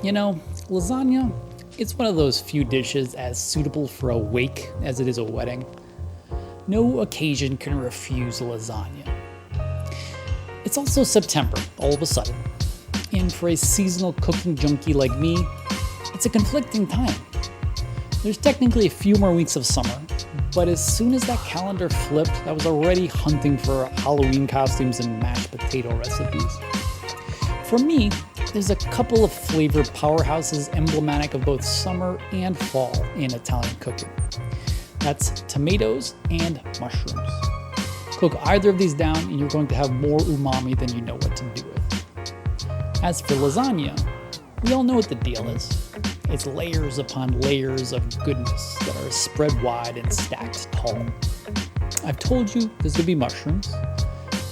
You know, lasagna, it's one of those few dishes as suitable for a wake as it is a wedding. No occasion can refuse lasagna. It's also September, all of a sudden. And for a seasonal cooking junkie like me, it's a conflicting time. There's technically a few more weeks of summer, but as soon as that calendar flipped, I was already hunting for Halloween costumes and mashed potato recipes. For me, there's a couple of flavor powerhouses emblematic of both summer and fall in Italian cooking. That's tomatoes and mushrooms. Cook either of these down and you're going to have more umami than you know what to do with. As for lasagna, we all know what the deal is. It's layers upon layers of goodness that are spread wide and stacked tall. I've told you there's going to be mushrooms,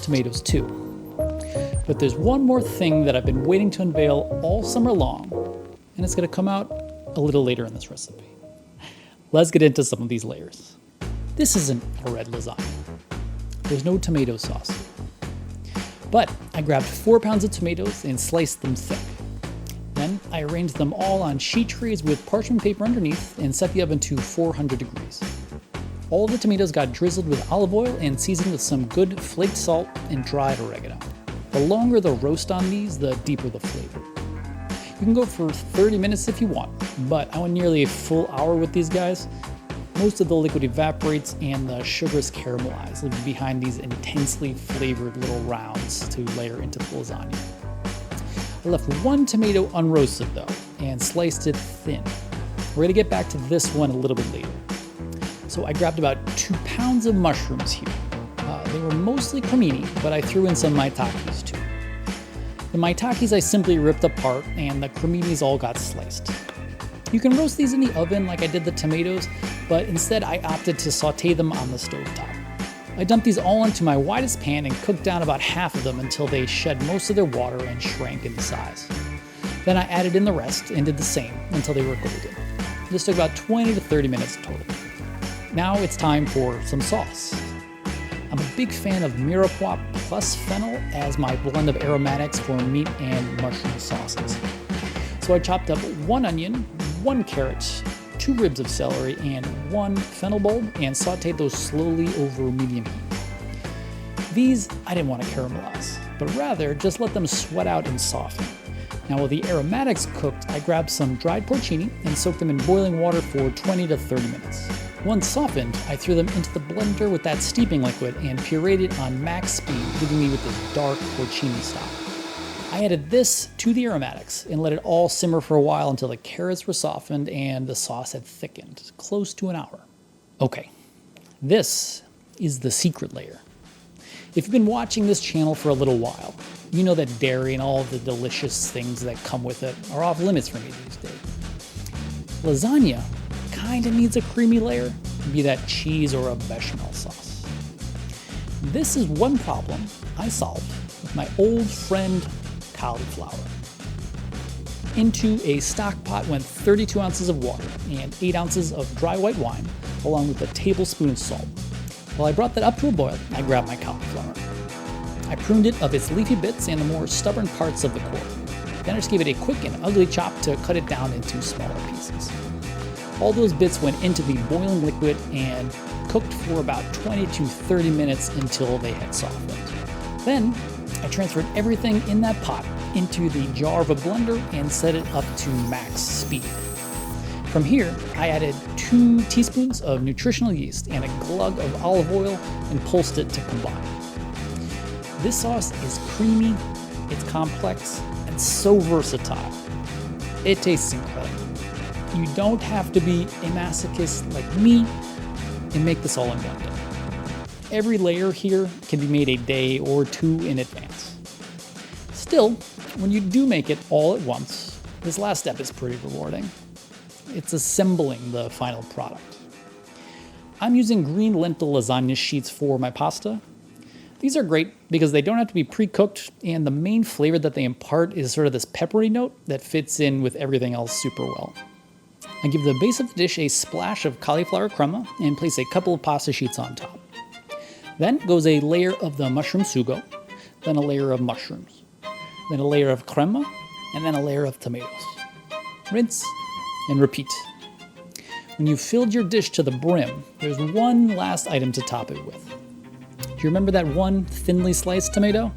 tomatoes too. But there's one more thing that I've been waiting to unveil all summer long, and it's going to come out a little later in this recipe. Let's get into some of these layers. This isn't a red lasagna. There's no tomato sauce. But I grabbed 4 pounds of tomatoes and sliced them thick. Then I arranged them all on sheet trays with parchment paper underneath and set the oven to 400 degrees. All the tomatoes got drizzled with olive oil and seasoned with some good flaked salt and dried oregano. The longer the roast on these, the deeper the flavor. You can go for 30 minutes if you want, but I went nearly a full hour with these guys. Most of the liquid evaporates and the sugars caramelize, leaving behind these intensely flavored little rounds to layer into the lasagna. I left one tomato unroasted though, and sliced it thin. We're gonna get back to this one a little bit later. So I grabbed about 2 pounds of mushrooms here. They were mostly cremini, but I threw in some maitakes too. The maitakes I simply ripped apart, and the creminis all got sliced. You can roast these in the oven like I did the tomatoes, but instead I opted to saute them on the stovetop. I dumped these all into my widest pan and cooked down about half of them until they shed most of their water and shrank in size. Then I added in the rest and did the same until they were golden. This took about 20 to 30 minutes total. Now it's time for some sauce. I'm a big fan of mirepoix plus fennel as my blend of aromatics for meat and mushroom sauces. So I chopped up 1 onion, 1 carrot, 2 ribs of celery, and 1 fennel bulb, and sauteed those slowly over medium heat. These I didn't want to caramelize, but rather just let them sweat out and soften. Now while the aromatics cooked, I grabbed some dried porcini and soaked them in boiling water for 20 to 30 minutes. Once softened, I threw them into the blender with that steeping liquid and pureed it on max speed, leaving me with this dark porcini stock. I added this to the aromatics and let it all simmer for a while until the carrots were softened and the sauce had thickened, close to an hour. Okay, this is the secret layer. If you've been watching this channel for a little while, you know that dairy and all of the delicious things that come with it are off limits for me these days. Lasagna kinda needs a creamy layer, be that cheese or a bechamel sauce. This is one problem I solved with my old friend cauliflower. Into a stock pot went 32 ounces of water and 8 ounces of dry white wine, along with a tablespoon of salt. While I brought that up to a boil, I grabbed my cauliflower. I pruned it of its leafy bits and the more stubborn parts of the core. Then I just gave it a quick and ugly chop to cut it down into smaller pieces. All those bits went into the boiling liquid and cooked for about 20 to 30 minutes until they had softened. Then I transferred everything in that pot into the jar of a blender and set it up to max speed. From here, I added 2 teaspoons of nutritional yeast and a glug of olive oil and pulsed it to combine. This sauce is creamy, it's complex, and so versatile. It tastes incredible. You don't have to be a masochist like me and make this all in one day. Every layer here can be made a day or 2 in advance. Still, when you do make it all at once, this last step is pretty rewarding. It's assembling the final product. I'm using green lentil lasagna sheets for my pasta. These are great because they don't have to be pre-cooked, and the main flavor that they impart is sort of this peppery note that fits in with everything else super well. I give the base of the dish a splash of cauliflower crema and place a couple of pasta sheets on top. Then goes a layer of the mushroom sugo, then a layer of mushrooms, then a layer of crema, and then a layer of tomatoes. rinse, and repeat. When you've filled your dish to the brim, there's one last item to top it with. Do you remember that one thinly sliced tomato?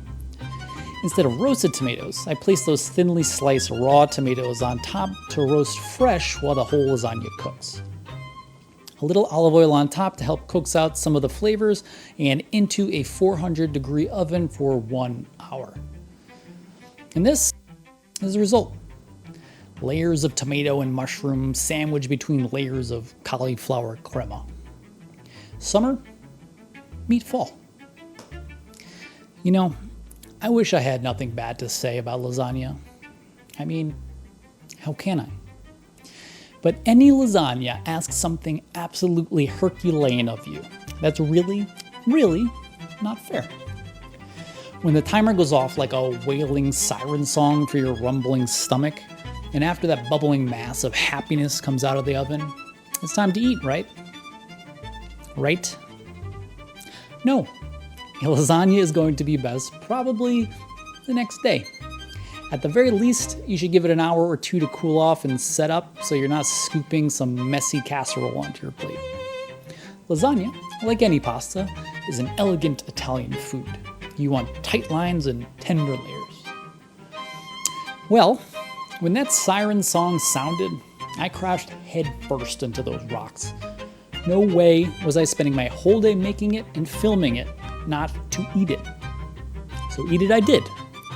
Instead of roasted tomatoes, I place those thinly sliced raw tomatoes on top to roast fresh while the whole lasagna cooks. A little olive oil on top to help coax out some of the flavors, and into a 400-degree oven for 1 hour. And this is the result. Layers of tomato and mushroom sandwiched between layers of cauliflower crema. Summer meet fall. You know, I wish I had nothing bad to say about lasagna. I mean, how can I? But any lasagna asks something absolutely Herculean of you. That's really, really not fair. When the timer goes off like a wailing siren song for your rumbling stomach, and after that bubbling mass of happiness comes out of the oven, it's time to eat, right? Right? No. A lasagna is going to be best probably the next day. At the very least, you should give it an hour or two to cool off and set up so you're not scooping some messy casserole onto your plate. Lasagna, like any pasta, is an elegant Italian food. You want tight lines and tender layers. Well, when that siren song sounded, I crashed head first into those rocks. No way was I spending my whole day making it and filming it, not to eat it. So eat it I did.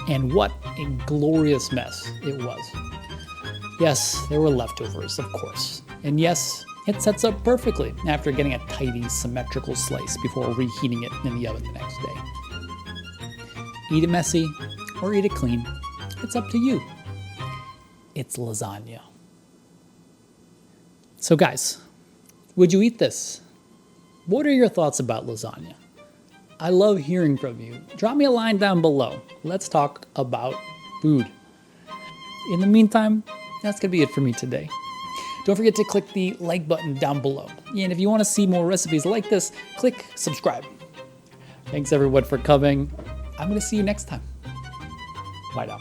And what a glorious mess it was. Yes, there were leftovers, of course. And yes, it sets up perfectly after getting a tidy, symmetrical slice before reheating it in the oven the next day. Eat it messy or eat it clean. It's up to you. It's lasagna. So guys, would you eat this? What are your thoughts about lasagna? I love hearing from you. Drop me a line down below. Let's talk about food. In the meantime, that's going to be it for me today. Don't forget to click the like button down below. And if you want to see more recipes like this, click subscribe. Thanks everyone for coming. I'm going to see you next time. Bye now.